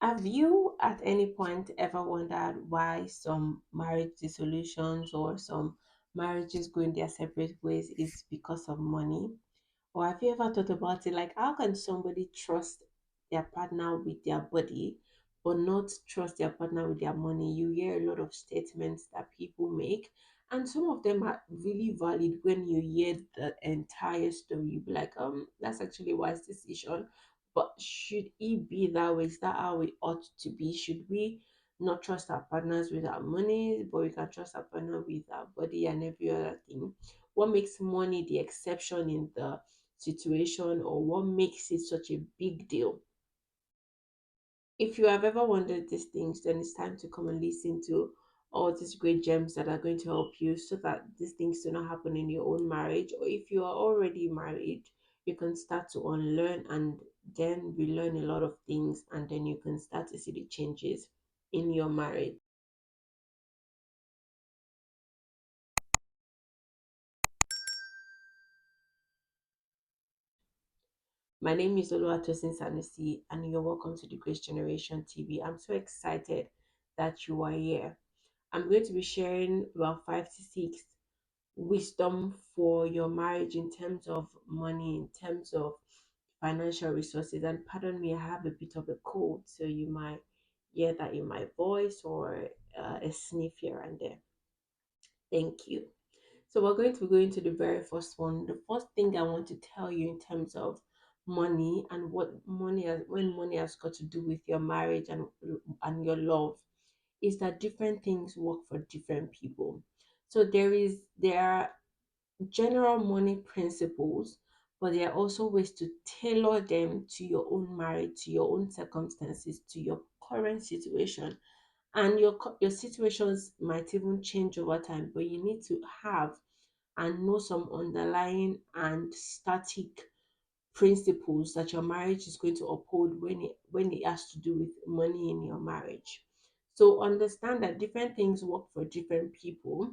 Have you at any point ever wondered why some marriage dissolutions or some marriages going their separate ways is because of money? Or have you ever thought about it like how can somebody trust their partner with their body but not trust their partner with their money? You hear a lot of statements that people make, and some of them are really valid when you hear the entire story. You be like, that's actually a wise decision. But should it be that way? Is that how it ought to be? Should we not trust our partners with our money, but we can trust our partner with our body and every other thing? What makes money the exception in the situation, or what makes it such a big deal? If you have ever wondered these things, then it's time to come and listen to all these great gems that are going to help you so that these things do not happen in your own marriage. Or if you are already married, you can start to unlearn and then relearn a lot of things, and then you can start to see the changes in your marriage. My name is Oluwatosin Sanusi, and you're welcome to the Grace Generation TV. I'm so excited that you are here. I'm going to be sharing about 5 to 6 wisdom for your marriage in terms of money, in terms of financial resources. And pardon me, I have a bit of a cold, so you might hear that in my voice or a sniff here and there. Thank you. So we're going to go into the very first one. The first thing I want to tell you in terms of money and what money has, when money has got to do with your marriage and your love, is that different things work for different people. So there are general money principles, but there are also ways to tailor them to your own marriage, to your own circumstances, to your current situation. And your situations might even change over time, but you need to have and know some underlying and static principles that your marriage is going to uphold when it has to do with money in your marriage. So understand that different things work for different people,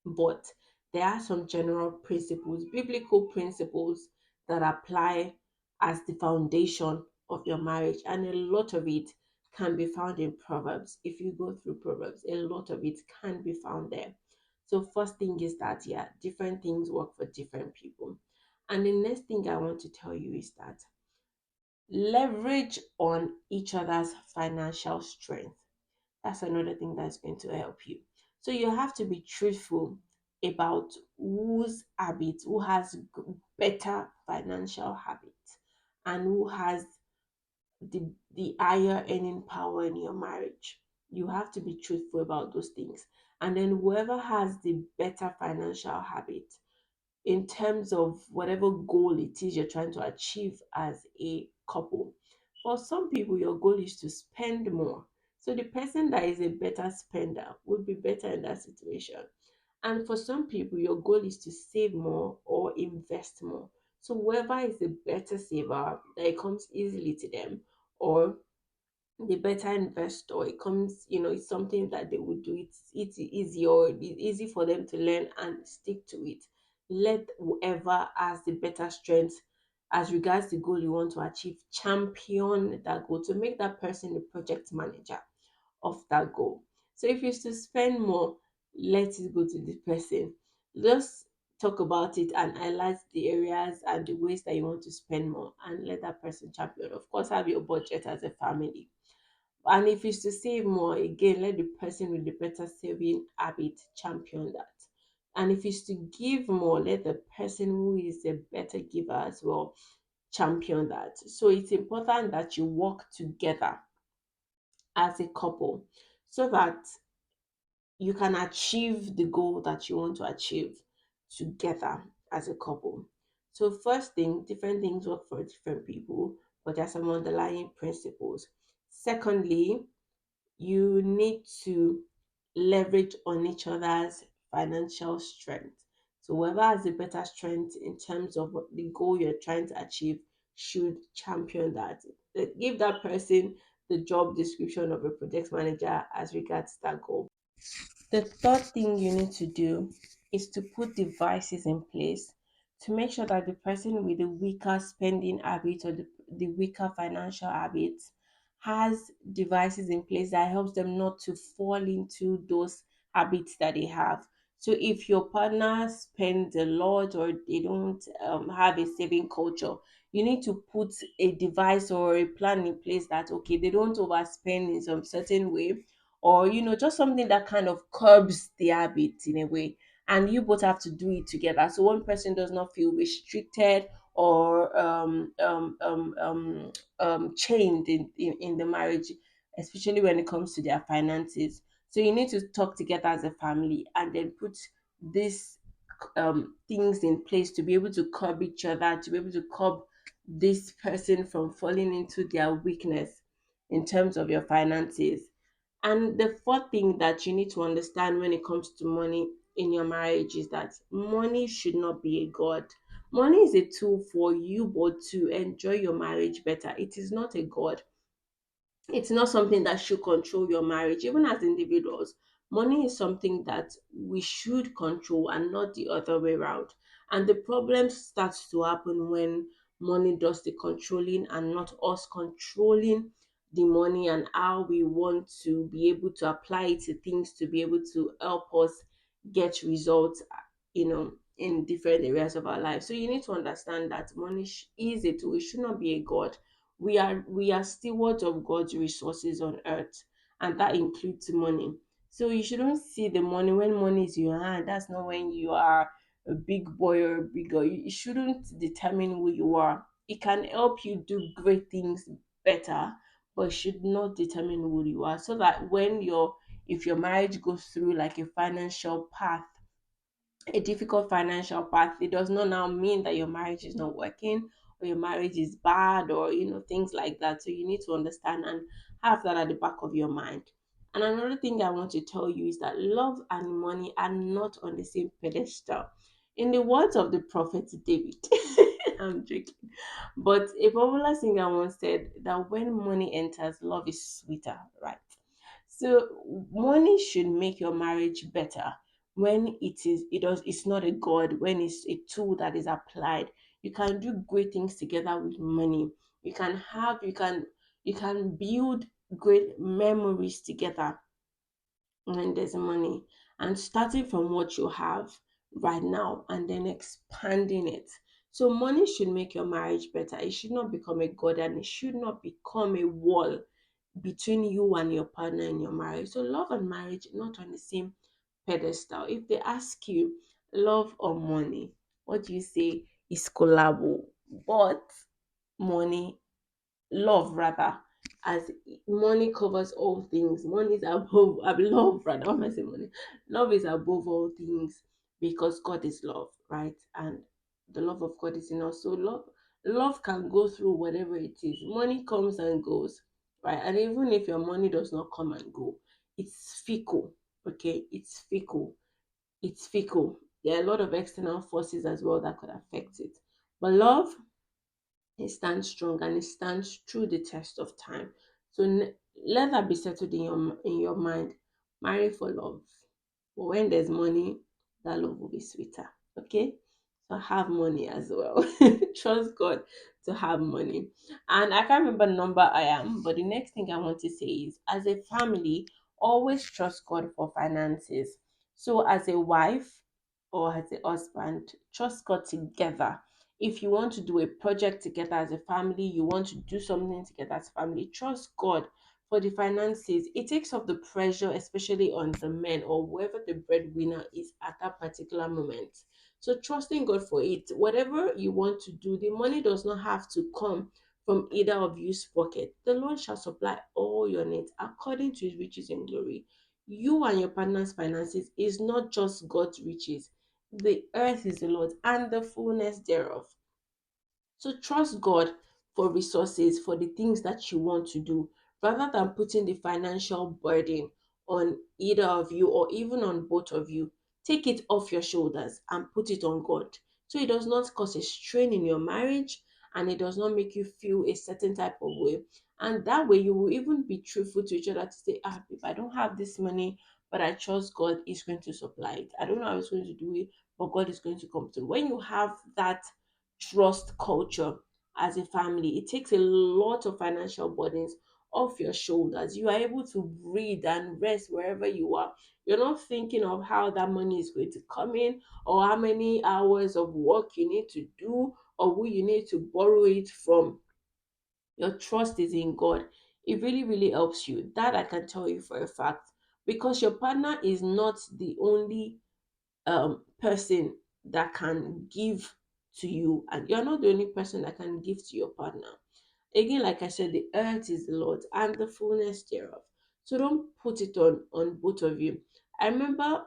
but there are some general principles, biblical principles that apply as the foundation of your marriage. And a lot of it can be found in Proverbs. If you go through Proverbs, a lot of it can be found there. So, first thing is that, yeah, different things work for different people. And the next thing I want to tell you is that leverage on each other's financial strength. That's another thing that's going to help you. So you have to be truthful about whose habits, who has better financial habits, and who has the higher earning power in your marriage. You have to be truthful about those things. And then whoever has the better financial habit in terms of whatever goal it is you're trying to achieve as a couple. For some people, your goal is to spend more. So the person that is a better spender would be better in that situation. And for some people, your goal is to save more or invest more. So whoever is a better saver, that it comes easily to them, or the better investor, it comes, it's something that they would do. It's easy, or it's easy for them to learn and stick to it. Let whoever has the better strength as regards the goal you want to achieve champion that goal to make that person the project manager of that goal. So if you to spend more, let it go to the person. Just talk about it and highlight the areas and the ways that you want to spend more, and let that person champion. Of course, have your budget as a family. And if it's to save more, again, let the person with the better saving habit champion that. And if it's to give more, let the person who is a better giver as well champion that. So it's important that you work together as a couple so that you can achieve the goal that you want to achieve together as a couple. So, first thing, different things work for different people, but there's some underlying principles. Secondly, you need to leverage on each other's financial strength. So whoever has a better strength in terms of what the goal you're trying to achieve should champion that. Give that person the job description of a project manager as regards that goal. The third thing you need to do is to put devices in place to make sure that the person with the weaker spending habits or the weaker financial habits has devices in place that helps them not to fall into those habits that they have. So if your partner spends a lot or they don't have a saving culture, you need to put a device or a plan in place that okay, they don't overspend in some certain way, or just something that kind of curbs the habit in a way, and you both have to do it together so one person does not feel restricted or chained in the marriage, especially when it comes to their finances. So you need to talk together as a family and then put these things in place to be able to curb each other, to be able to curb this person from falling into their weakness in terms of your finances. And the fourth thing that you need to understand when it comes to money in your marriage is that money should not be a god. Money is a tool for you both to enjoy your marriage better. It is not a god. It's not something that should control your marriage. Even as individuals, money is something that we should control and not the other way around. And the problem starts to happen when money does the controlling and not us controlling the money and how we want to be able to apply it to things to be able to help us get results, in different areas of our life. So you need to understand that money is a tool. It should not be a god. We are stewards of God's resources on earth, and that includes money. So you shouldn't see the money when money is in your hand. That's not when you are a big boy or a big girl. It shouldn't determine who you are. It can help you do great things better, but it should not determine who you are. So that when if your marriage goes through like a financial path, a difficult financial path, it does not now mean that your marriage is not working or your marriage is bad or things like that. So you need to understand and have that at the back of your mind. And another thing I want to tell you is that love and money are not on the same pedestal. In the words of the prophet David, I'm joking, but a popular singer once said that when money enters, love is sweeter, right? So money should make your marriage better when it's not a god, when it's a tool that is applied. You can do great things together with money. You can build great memories together when there's money, and starting from what you have right now and then expanding it. So money should make your marriage better. It should not become a god and it should not become a wall between you and your partner in your marriage. So love and marriage not on the same pedestal. If they ask you love or money, what do you say is collabo? But money, love rather, as money covers all things. Money is above love rather. What am I saying? Money. Love is above all things because God is love, right? And the love of God is in us. So love can go through whatever it is. Money comes and goes, right? And even if your money does not come and go, it's fickle. Okay, it's fickle. It's fickle. There are a lot of external forces as well that could affect it. But love, it stands strong and it stands through the test of time. So let that be settled in your mind. Marry for love. But when there's money, that love will be sweeter. Okay? So have money as well. Trust God to have money. And I can't remember the number I am, but the next thing I want to say is as a family, always trust God for finances. So as a wife or as a husband, trust God together. If you want to do a project together as a family, you want to do something together as a family, trust God for the finances. It takes off the pressure, especially on the men or whoever the breadwinner is at that particular moment. So trusting God for it, whatever you want to do, the money does not have to come from either of you's pocket. The Lord shall supply all your needs according to his riches in glory. You and your partner's finances is not just God's riches. The earth is the Lord and the fullness thereof. So trust God for resources for the things that you want to do rather than putting the financial burden on either of you or even on both of you. Take it off your shoulders and put it on God. So it does not cause a strain in your marriage and it does not make you feel a certain type of way. And that way you will even be truthful to each other to say, if I don't have this money, but I trust God is going to supply it. I don't know how He's going to do it, but God is going to come through. When you have that trust culture as a family, it takes a lot of financial burdens off your shoulders. You are able to breathe and rest wherever you are. You're not thinking of how that money is going to come in, or how many hours of work you need to do, or who you need to borrow it from. Your trust is in God. It really, really helps you. That I can tell you for a fact. Because your partner is not the only person that can give to you, and you're not the only person that can give to your partner. Again, like I said, the earth is the Lord and the fullness thereof. So don't put it on both of you. I remember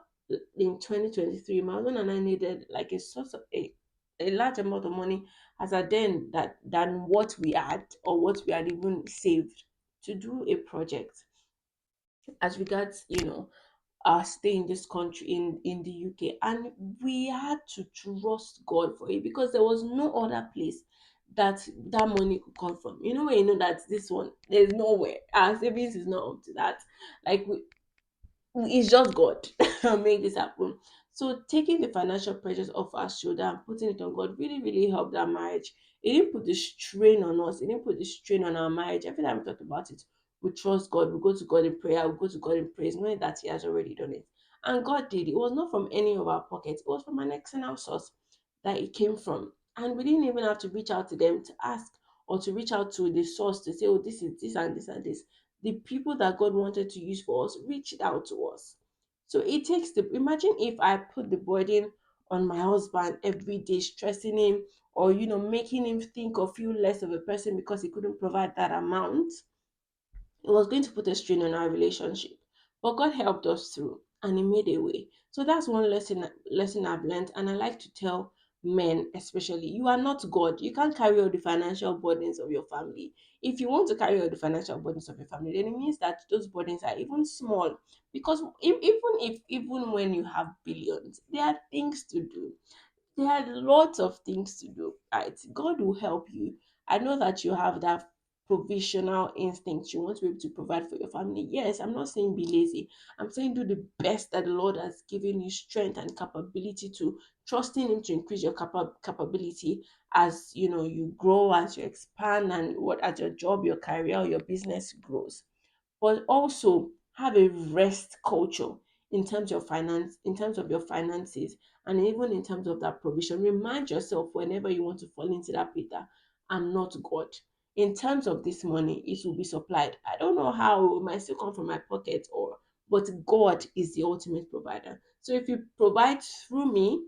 in 2023, my husband and I needed like a source of a large amount of money as a then that than what we had, or what we had even saved, to do a project as regards, stay in this country, in the UK. And we had to trust God for it, because there was no other place that that money could come from. You know, when you know that this one, there's nowhere, our savings is not up to that. Like, it's just God that make this happen. So taking the financial pressures off our shoulder and putting it on God really, really helped our marriage. It didn't put the strain on us. It didn't put the strain on our marriage. Every time we talk about it, we trust God. We go to God in prayer. We go to God in praise, knowing that He has already done it. And God did. It was not from any of our pockets. It was from an external source that it came from. And we didn't even have to reach out to them to ask, or to reach out to the source to say, oh, this is this and this and this. The people that God wanted to use for us reached out to us. So it takes the, imagine if I put the burden on my husband every day, stressing him, or making him think or feel less of a person because he couldn't provide that amount. It was going to put a strain on our relationship. But God helped us through, and He made a way. So that's one lesson I've learned, and I like to tell men especially, you are not God. You can't carry all the financial burdens of your family. If you want to carry all the financial burdens of your family, then it means that those burdens are even small. Because even when you have billions, there are things to do. There are lots of things to do, right? God will help you. I know that you have that provisional instinct. You want to be able to provide for your family. Yes, I'm not saying be lazy. I'm saying do the best that the Lord has given you strength and capability to, trusting Him to increase your capability as you grow, as you expand, and what as your job, your career, or your business grows. But also have a rest culture in terms of your finances, and even in terms of that provision. Remind yourself whenever you want to fall into that pit that I'm not God. In terms of this money, it will be supplied. I don't know how it might still come from my pocket, or but God is the ultimate provider. So if you provide through me,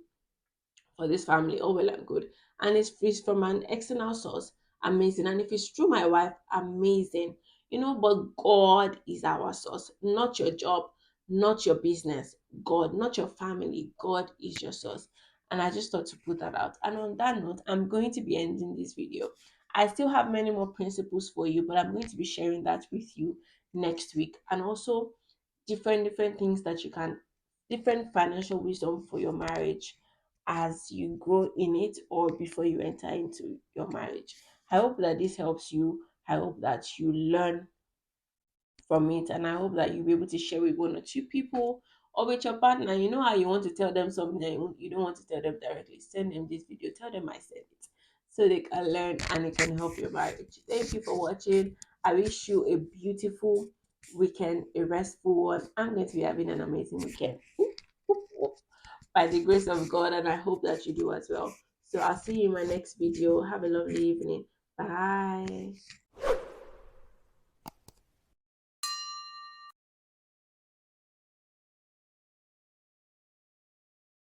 for this family, oh well and good. And it's from an external source, amazing. And if it's through my wife, amazing. But God is our source, not your job, not your business. God, not your family. God is your source. And I just thought to put that out. And on that note, I'm going to be ending this video. I still have many more principles for you, but I'm going to be sharing that with you next week. And also different things that you can, different financial wisdom for your marriage as you grow in it, or before you enter into your marriage. I hope that this helps you. I hope that you learn from it, and I hope that you'll be able to share with one or two people, or with your partner. You know how you want to tell them something and you don't want to tell them directly. Send them this video, tell them I said it, so they can learn and it can help your marriage. Thank you for watching. I wish you a beautiful weekend, a restful one. I'm going to be having an amazing weekend. By the grace of God, and I hope that you do as well. So I'll see you in my next video. Have a lovely evening. Bye.